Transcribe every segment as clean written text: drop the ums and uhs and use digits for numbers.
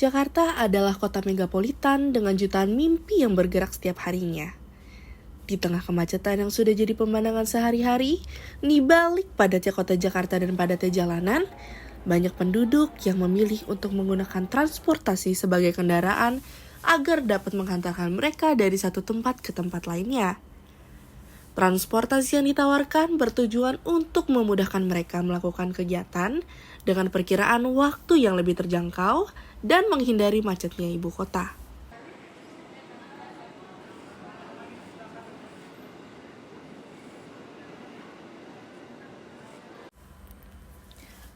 Jakarta adalah kota megapolitan dengan jutaan mimpi yang bergerak setiap harinya. Di tengah kemacetan yang sudah jadi pemandangan sehari-hari, di balik padatnya kota Jakarta dan padatnya jalanan, banyak penduduk yang memilih untuk menggunakan transportasi sebagai kendaraan agar dapat menghantarkan mereka dari satu tempat ke tempat lainnya. Transportasi yang ditawarkan bertujuan untuk memudahkan mereka melakukan kegiatan dengan perkiraan waktu yang lebih terjangkau dan menghindari macetnya ibu kota.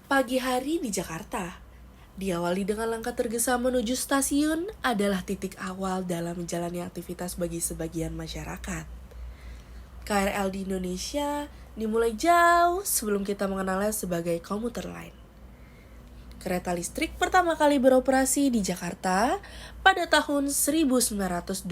Pagi hari di Jakarta diawali dengan langkah tergesa menuju stasiun adalah titik awal dalam menjalani aktivitas bagi sebagian masyarakat. KRL di Indonesia dimulai jauh sebelum kita mengenalnya sebagai komuter lain. Kereta listrik pertama kali beroperasi di Jakarta pada tahun 1925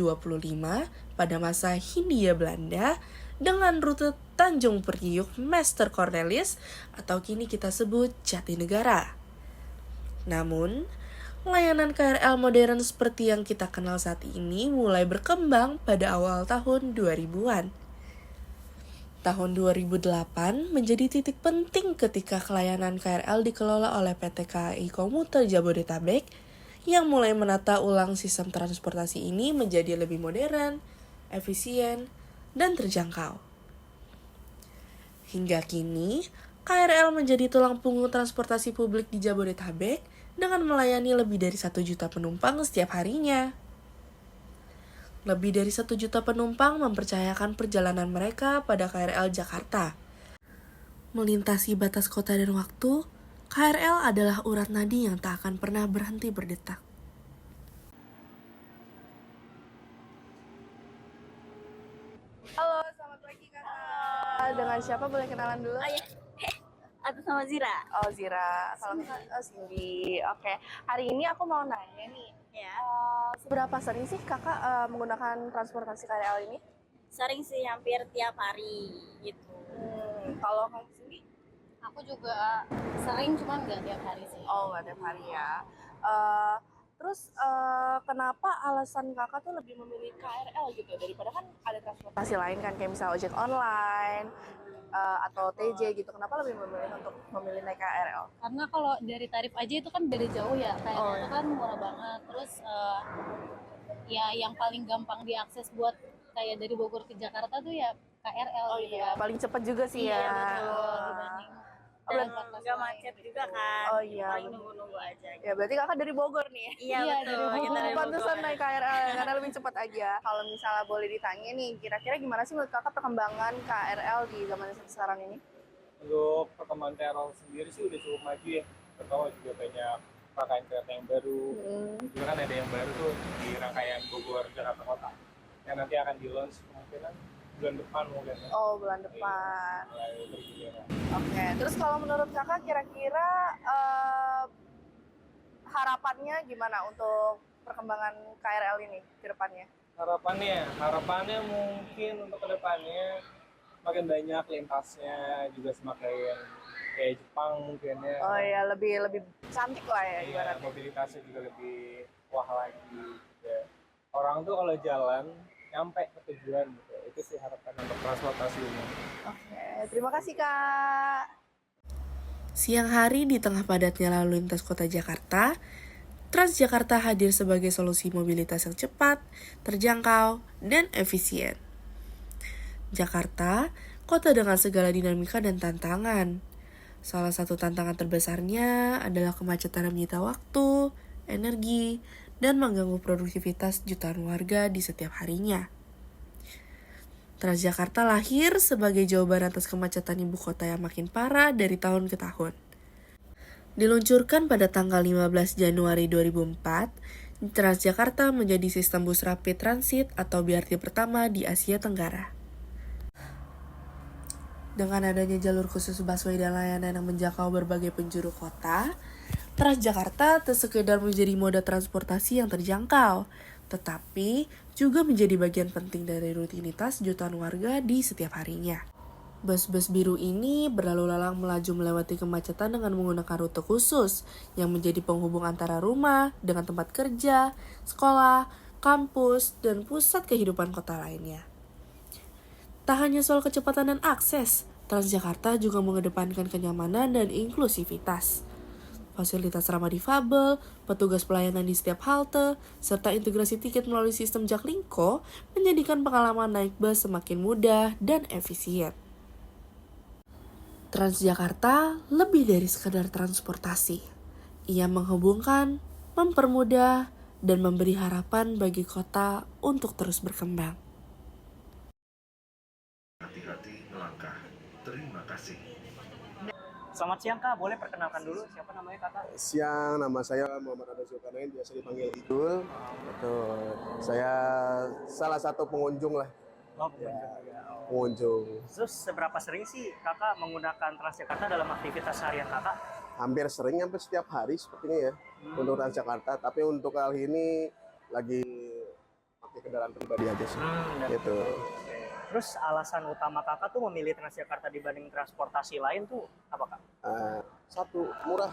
pada masa Hindia Belanda dengan rute Tanjung Priok Meester Cornelis atau kini kita sebut Jatinegara. Namun, layanan KRL modern seperti yang kita kenal saat ini mulai berkembang pada awal tahun 2000-an. Tahun 2008 menjadi titik penting ketika layanan KRL dikelola oleh PT KAI Komuter Jabodetabek yang mulai menata ulang sistem transportasi ini menjadi lebih modern, efisien, dan terjangkau. Hingga kini, KRL menjadi tulang punggung transportasi publik di Jabodetabek dengan melayani lebih dari 1 juta penumpang setiap harinya. Lebih dari 1 juta penumpang mempercayakan perjalanan mereka pada KRL Jakarta. Melintasi batas kota dan waktu, KRL adalah urat nadi yang tak akan pernah berhenti berdetak. Halo, selamat pagi Kakak. Dengan siapa boleh kenalan dulu? Atas nama Zira. Oh, Zira. Cindy. Oke. Hari ini aku mau nanya nih. Ya. Seberapa sering sih Kakak menggunakan transportasi KRL ini? Sering sih, hampir tiap hari gitu. Kalau kamu sendiri? Aku juga sering, cuman nggak tiap hari sih. Oh, nggak tiap hari ya. Terus kenapa alasan Kakak tuh lebih memilih KRL gitu daripada kan ada transportasi lain kan kayak misalnya ojek online atau TJ gitu. Kenapa lebih memilih untuk memilih naik KRL? Karena kalau dari tarif aja itu kan beda jauh ya. Kayak Oh, itu ya. kan murah banget. Terus ya yang paling gampang diakses buat kayak dari Bogor ke Jakarta tuh ya KRL Oh gitu iya, kan. paling cepat juga sih Iya, ya. betul, dibanding Dan transportasi nggak lain macet gitu. juga kan. Oh iya, Paling bener. nunggu-nunggu aja. Ya berarti Kakak dari Bogor nih. Iya Iya, betul. dari Kita dari Pantesan Bogor. naik KRL karena lebih cepat aja. Kalau misalnya boleh ditanya nih, kira-kira gimana sih menurut Kakak perkembangan KRL di zaman sekarang ini? Untuk perkembangan KRL sendiri sih udah cukup maju ya. Pertama juga banyak rangkaian kereta yang baru. Juga kan ada yang baru tuh di rangkaian Bogor Jakarta Kota. Yang nanti akan di-launch kemungkinan bulan depan mungkin. Oh, bulan depan. Mulai bergiliran. Oke, terus kalau menurut Kakak kira-kira harapannya gimana untuk perkembangan KRL ini ke depannya? Harapannya mungkin untuk kedepannya makin banyak lintasnya juga semakin kayak Jepang mungkin ya. Oh ya, lebih cantik lah ya Iya, ibaratnya. mobilitasnya juga lebih wah lagi. Ya. Orang tuh kalau jalan nyampe ke tujuan gitu. Itu sih harapan untuk transportasi umum. Oke, terima kasih Kak. Siang hari di tengah padatnya lalu lintas kota Jakarta, Transjakarta hadir sebagai solusi mobilitas yang cepat, terjangkau, dan efisien. Jakarta, kota dengan segala dinamika dan tantangan. Salah satu tantangan terbesarnya adalah kemacetan yang menyita waktu, energi, dan mengganggu produktivitas jutaan warga di setiap harinya. Transjakarta lahir sebagai jawaban atas kemacetan ibu kota yang makin parah dari tahun ke tahun. Diluncurkan pada tanggal 15 Januari 2004, Transjakarta menjadi sistem bus rapid transit atau BRT pertama di Asia Tenggara. Dengan adanya jalur khusus busway dan layanan yang menjangkau berbagai penjuru kota, Transjakarta tak sekedar menjadi moda transportasi yang terjangkau, tetapi juga menjadi bagian penting dari rutinitas jutaan warga di setiap harinya. Bus-bus biru ini berlalu lalang melaju melewati kemacetan dengan menggunakan rute khusus yang menjadi penghubung antara rumah dengan tempat kerja, sekolah, kampus, dan pusat kehidupan kota lainnya. Tak hanya soal kecepatan dan akses, Transjakarta juga mengedepankan kenyamanan dan inklusivitas. Fasilitas ramah difabel, petugas pelayanan di setiap halte, serta integrasi tiket melalui sistem Jaklingko menjadikan pengalaman naik bus semakin mudah dan efisien. Transjakarta lebih dari sekadar transportasi. Ia menghubungkan, mempermudah, dan memberi harapan bagi kota untuk terus berkembang. Hati-hati melangkah. Terima kasih. Selamat siang Kak, boleh perkenalkan dulu siapa namanya Kakak? Siang, nama saya Muhammad Ada Zulkarnain, biasa dipanggil Idul. Betul. Saya salah satu pengunjung lah, Oh, pengunjung. pengunjung. Terus seberapa sering sih Kakak menggunakan Transjakarta dalam aktivitas harian Kakak? Hampir sering, hampir setiap hari sepertinya ya untuk Transjakarta. Tapi untuk kali ini lagi pakai kendaraan pribadi aja sih. Gitu. Terus alasan utama Kakak tuh memilih Transjakarta dibanding transportasi lain tuh apa Kak? Satu, murah.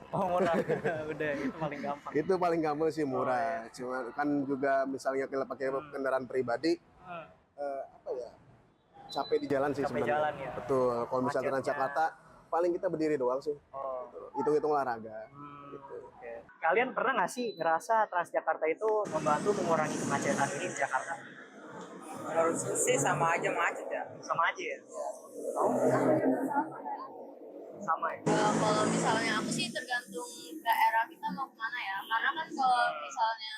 Oh murah, udah itu paling gampang. Itu paling gampang sih murah. Cuma kan juga misalnya kita pakai kendaraan pribadi, apa ya? Capek di jalan sih Capek sebenarnya. jalan ya. Betul. Kalau misalnya Macetnya. Transjakarta, paling kita berdiri doang sih. Oh. Hitung-hitung olahraga. Gitu. Oke. Kalian pernah nggak sih ngerasa Transjakarta itu membantu mengurangi kemacetan ini di Jakarta? Menurut saya sih sama aja macet ya. Sama aja ya? Sama ya? Kalau misalnya aku sih tergantung daerah kita mau kemana ya, karena kan kalau misalnya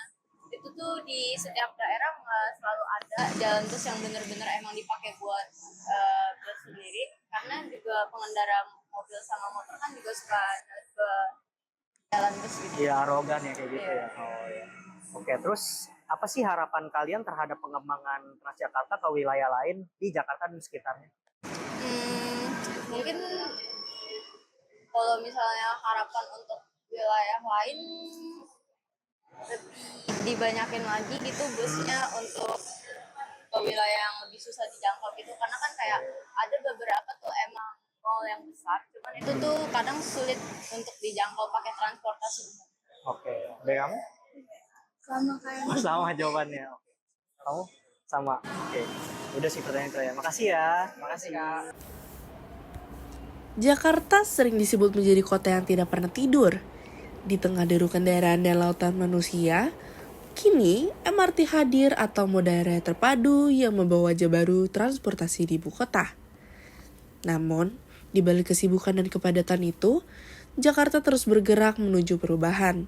itu tuh di setiap daerah nggak selalu ada jalan bus yang bener-bener emang dipakai buat bus sendiri, karena juga pengendara mobil sama motor kan juga suka ke jalan bus gitu. Iya, arogan ya kayak gitu ya. Oh ya. Oke, terus apa sih harapan kalian terhadap pengembangan Transjakarta ke wilayah lain di Jakarta dan sekitarnya? Mungkin kalau misalnya harapan untuk wilayah lain lebih dibanyakin lagi gitu busnya untuk ke wilayah yang lebih susah dijangkau gitu, karena kan kayak ada beberapa tuh emang mall yang besar, cuman itu tuh kadang sulit untuk dijangkau pakai transportasi umum. Oke, dari kamu? Sama kayak Sama jawabannya. Kamu? Sama. Oke. Udah sih pertanyaan terakhir. Makasih ya. Makasih Kak. Jakarta sering disebut menjadi kota yang tidak pernah tidur. Di tengah deru kendaraan dan lautan manusia, kini MRT hadir atau moda raya terpadu yang membawa wajah baru transportasi di ibu kota. Namun, di balik kesibukan dan kepadatan itu, Jakarta terus bergerak menuju perubahan.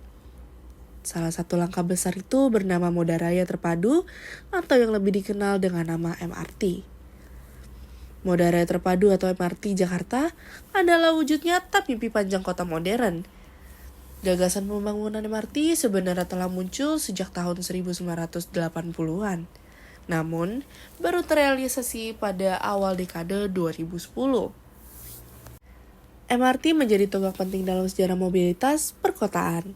Salah satu langkah besar itu bernama moda raya terpadu atau yang lebih dikenal dengan nama MRT. Moda raya terpadu atau MRT Jakarta adalah wujud nyata mimpi panjang kota modern. Gagasan pembangunan MRT sebenarnya telah muncul sejak tahun 1980-an. Namun, baru terrealisasi pada awal dekade 2010. MRT menjadi tonggak penting dalam sejarah mobilitas perkotaan.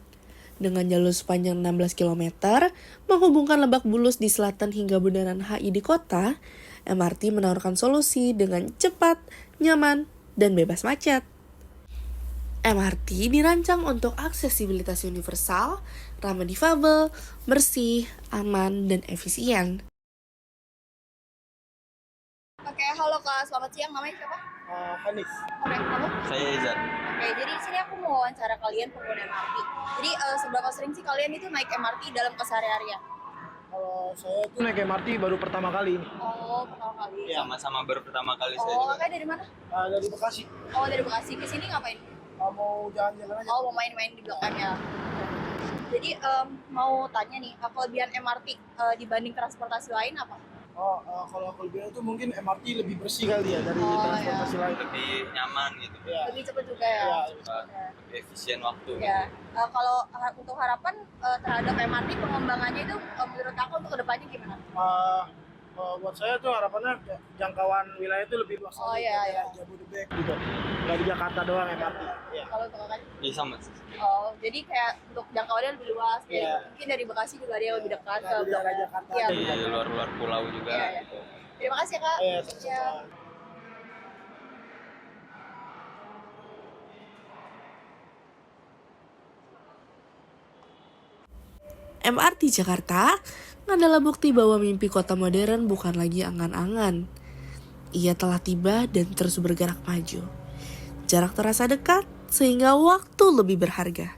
Dengan jalur sepanjang 16 km, menghubungkan Lebak Bulus di selatan hingga Bundaran HI di kota, MRT menawarkan solusi dengan cepat, nyaman, dan bebas macet. MRT dirancang untuk aksesibilitas universal, ramah difabel, bersih, aman, dan efisien. Oke, halo Kak, selamat siang. Namanya siapa? Hanif. Oke, kamu? Saya Izan. Oke, jadi di sini aku mau wawancara kalian pengguna MRT. Jadi seberapa sering sih kalian itu naik MRT dalam keseharian? Kalau saya tuh naik MRT baru pertama kali ini. Oh, pertama kali. Sama-sama baru pertama kali saya Oh, juga. kakak dari mana? Dari Bekasi. Oh, dari Bekasi. Ke sini ngapain? Mau jalan-jalan aja. Oh, mau main-main di belakangnya. Jadi mau tanya nih, kelebihan MRT dibanding transportasi lain apa? Kalau kelebihan itu mungkin MRT lebih bersih kali ya dari Oh, transportasi lain. Lebih nyaman gitu. Iya. Lebih cepat juga ya? Iya. Lebih efisien waktu. Ya, kalau untuk harapan terhadap MRT pengembangannya itu menurut kakak untuk kedepannya gimana? Buat saya tuh harapannya jangkauan wilayah itu lebih luas. Oh, lagi, iya, kayak iya. Jabodetabek gitu. Nggak di Jakarta doang MRT. Iya. Kalau untuk kakak? Iya sama. Oh, jadi kayak untuk jangkauannya lebih luas. Kayak Iya. mungkin dari Bekasi juga ada yang lebih dekat Nah, di daerah Jakarta Iya, ada Di benar. luar-luar pulau juga Iya, iya. gitu. Terima kasih Kak. Iya. Ya. MRT Jakarta adalah bukti bahwa mimpi kota modern bukan lagi angan-angan. Ia telah tiba dan terus bergerak maju. Jarak terasa dekat sehingga waktu lebih berharga.